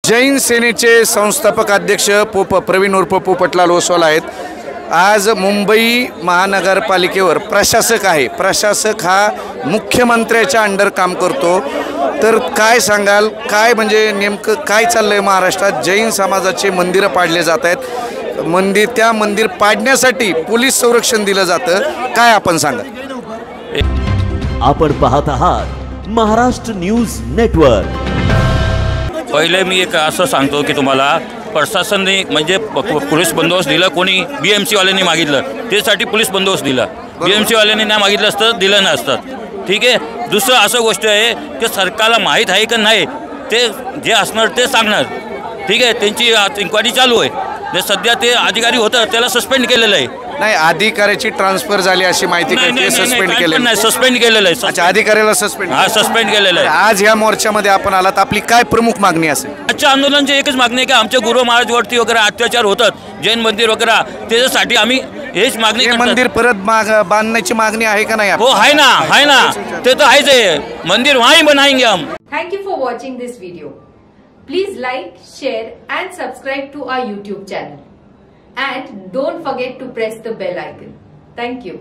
जैन सेनेचे संस्थापक अध्यक्ष प्रवीण उर्फ पोपटलाल ओसवाल आहेत। आज मुंबई महानगरपालिकेवर प्रशासक आहे। प्रशासक हा मुख्यमंत्र्याच्या अंडर काम करतो। तर काय सांगाल, काय म्हणजे नेमकं काय चाललंय महाराष्ट्रात? जैन समाजाचे मंदिरं पाडले जात आहेत, त्या मंदिर पाडण्यासाठी पोलीस संरक्षण दिलं जातं, काय आपण सांगा? आपण पाहत आहात महाराष्ट्र न्यूज नेटवर्क। पहिले मी एक असं सांगतो की तुम्हाला प्रशासनाने म्हणजे पोलीस बंदोबस्त दिला, कोणी BMC वाल्यांनी मागितलं त्यासाठी पोलीस बंदोबस्त दिला, BMC वाल्यांनी नाही मागितलं असतं दिलं नसतं। ठीक आहे। दुसरं असं गोष्ट आहे की सरकारला माहीत आहे की नाही ते जे असणार ते सांगणार। ठीक आहे, त्यांची इन्क्वायरी चालू आहे। जे सध्या ते अधिकारी होतं त्याला सस्पेंड केलेलं आहे। नाही, अधिकाऱ्याची ट्रान्सफर झाली अशी माहिती कळते, सस्पेंड केलेलं नाही, सस्पेंड केलेलं आहे। अच्छा, अधिकाऱ्याला सस्पेंड? हा, सस्पेंड केलेलं आहे। आज ह्या मोर्चामध्ये आपण आलात, आपली काय प्रमुख मागणी असेल? आजच्या आंदोलनाची एकच मागणी आहे की आमच्या गुरु महाराजवरती वगैरे अत्याचार होतात जैन मंदिर वगैरे, त्याच्यासाठी आम्ही हेच मागणी करतो। मंदिर परत बांधण्याची मागणी आहे का नाही? हो, आहे ना, आहे ना, ते तर आहेच आहे। मंदिर वहीं बनाएंगे हम। Thank you for watching this video. Please like, share and subscribe to our YouTube channel. And don't forget to press the bell icon. Thank you.